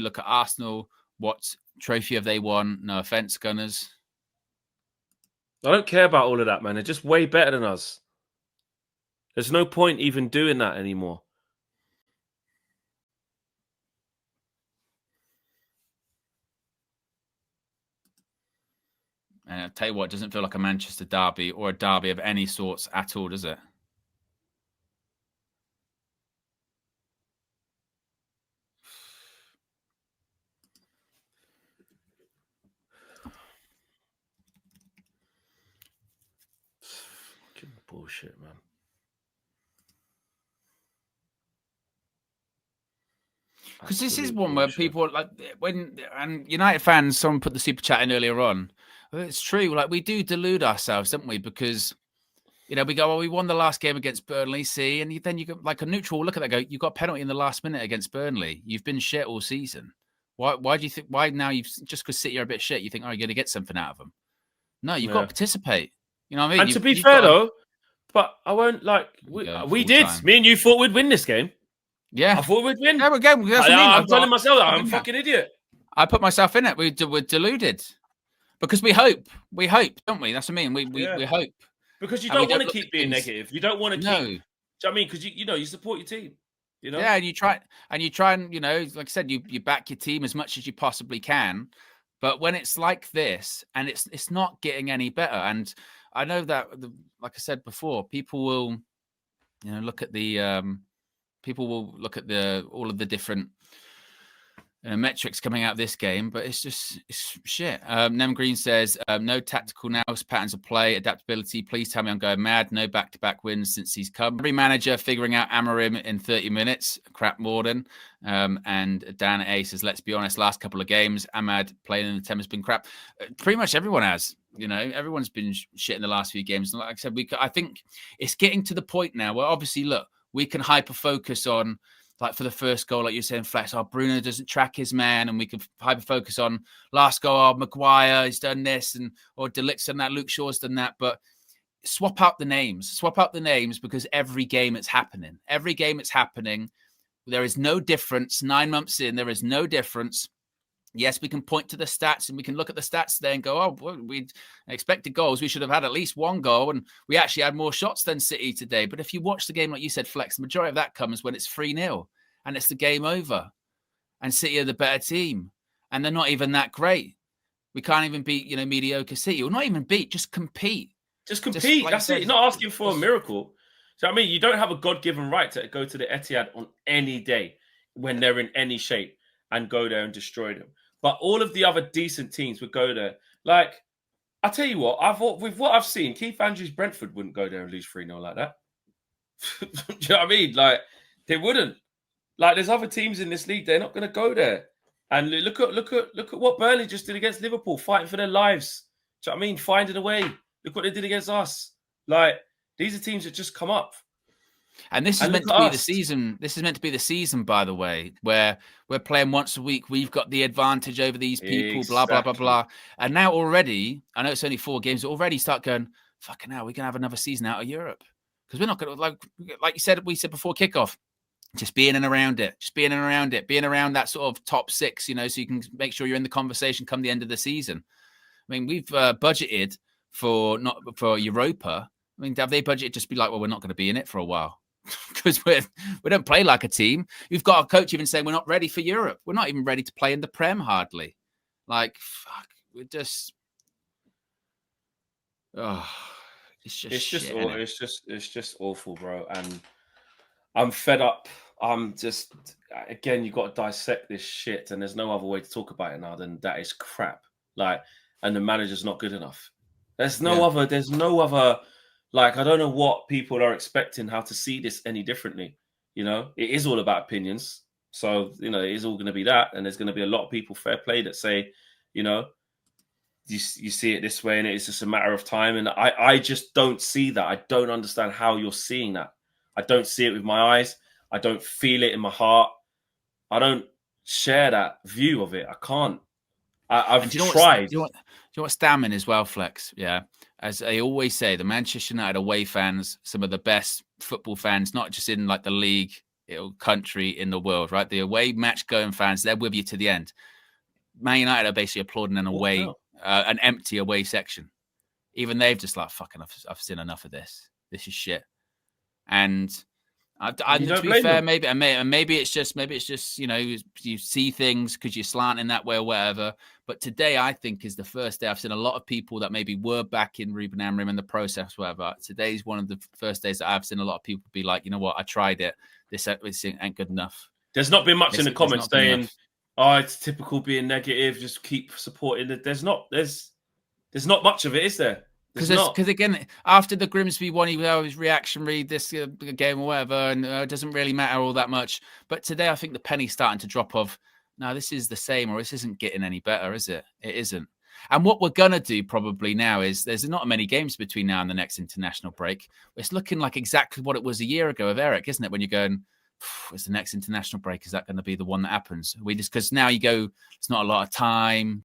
look at Arsenal, what trophy have they won? No offense, Gunners. I don't care about all of that, man. They're just way better than us. There's no point even doing that anymore. And I'll tell you what, it doesn't feel like a Manchester derby or a derby of any sorts at all, does it? Fucking bullshit, man. Because this is one where people and United fans, someone put the super chat in earlier on. It's true. Like, we do delude ourselves, don't we? Because, we go, well, we won the last game against Burnley, see, and then you go, like a neutral, look at that, go, you got a penalty in the last minute against Burnley. You've been shit all season. Why do you think, why now you've, just because City are a bit shit, you think, oh, you're going to get something out of them? No, you've got to participate. You know what I mean? And to be fair, though, but I won't, like, we did. Me and you thought we'd win this game. Yeah. I thought we'd win. Yeah, we're going. I'm telling myself I'm a fucking idiot. I put myself in it. We're deluded. Because we hope. We hope, don't we? That's what I mean. We hope. Because you don't want to keep being negative. You don't want to keep... Do you know what I mean? Because, you support your team. Yeah, and you try and, like I said, you back your team as much as you possibly can. But when it's like this, and it's not getting any better, and I know that, like I said before, people will, look at the all of the different metrics coming out of this game, but it's shit. Nem Green says, no tactical nous, patterns of play, adaptability. Please tell me I'm going mad. No back-to-back wins since he's come. Every manager figuring out Amorim in 30 minutes. Crap Morden. And Dan A says, let's be honest, last couple of games, Ahmad playing in the 10 has been crap. Pretty much everyone has. Everyone's been shit in the last few games. And like I said, I think it's getting to the point now where obviously, look, we can hyper-focus on, like, for the first goal, like you're saying, Flex, Bruno doesn't track his man, and we can hyper-focus on last goal, Maguire, he's done this, or De Ligt's done that, Luke Shaw's done that, but swap out the names, because every game it's happening. There is no difference. 9 months in, there is no difference. Yes, we can point to the stats and we can look at the stats there and go, we expected goals. We should have had at least one goal, and we actually had more shots than City today. But if you watch the game, like you said, Flex, the majority of that comes when it's 3-0 and it's the game over. And City are the better team. And they're not even that great. We can't even beat, mediocre City. Or not even beat, just compete. Just compete. Like that's it. You're not asking for a miracle. So, I mean, you don't have a God-given right to go to the Etihad on any day when they're in any shape and go there and destroy them. But all of the other decent teams would go there. Like, I tell you what, with what I've seen, Keith Andrews' Brentford wouldn't go there and lose 3-0 like that. Do you know what I mean? Like, they wouldn't. Like, there's other teams in this league, they're not going to go there. And look at what Burnley just did against Liverpool, fighting for their lives. Do you know what I mean? Finding a way. Look what they did against us. Like, these are teams that just come up. And this is meant to be the season. This is meant to be the season, by the way, where we're playing once a week. We've got the advantage over these people, blah, blah, blah, blah. And now already, I know it's only 4 games, already start going, fucking hell, we're going to have another season out of Europe. Because we're not going to, like you said, we said before kickoff, just being in and around it, being around that sort of top 6, so you can make sure you're in the conversation come the end of the season. I mean, we've budgeted for Europa. I mean, have they budgeted just be like, well, we're not going to be in it for a while? Because we don't play like a team. We've got a coach even saying we're not ready for Europe. We're not even ready to play in the Prem hardly. Like, fuck, we're just... Oh, it's just awful, bro. And I'm fed up. I'm just, again, you got to dissect this shit, and there's no other way to talk about it now than that is crap. Like, and the manager's not good enough. There's no other. Like, I don't know what people are expecting, how to see this any differently. It is all about opinions. So, it is all going to be that. And there's going to be a lot of people, fair play, that say, you see it this way and it's just a matter of time. And I just don't see that. I don't understand how you're seeing that. I don't see it with my eyes. I don't feel it in my heart. I don't share that view of it. I can't. I've tried. Do you know what's damning as well, Flex? Yeah. As I always say, the Manchester United away fans, some of the best football fans, not just in like the league, country in the world, right? The away match going fans, they're with you to the end. Man United are basically applauding an empty away section. Even they've just like, fucking, I've seen enough of this. This is shit. And to be fair, maybe it's just you see things because you're slanting that way or whatever. But today, I think, is the first day I've seen a lot of people that maybe were back in Ruben Amorim in the process, whatever. Today's one of the first days that I've seen a lot of people be like, you know what, I tried it. This ain't good enough. There's not been much in the comments saying, "Oh, it's typical being negative. Just keep supporting it." There's not much of it, is there? Because again, after the Grimsby one, he was reactionary, this game or whatever, and it doesn't really matter all that much. But today, I think the penny's starting to drop off. No, this is the same, or this isn't getting any better, is it? It isn't. And what we're going to do probably now is there's not many games between now and the next international break. It's looking like exactly what it was a year ago of Eric, isn't it? When you're going, is the next international break, is that going to be the one that happens? Because now you go, it's not a lot of time.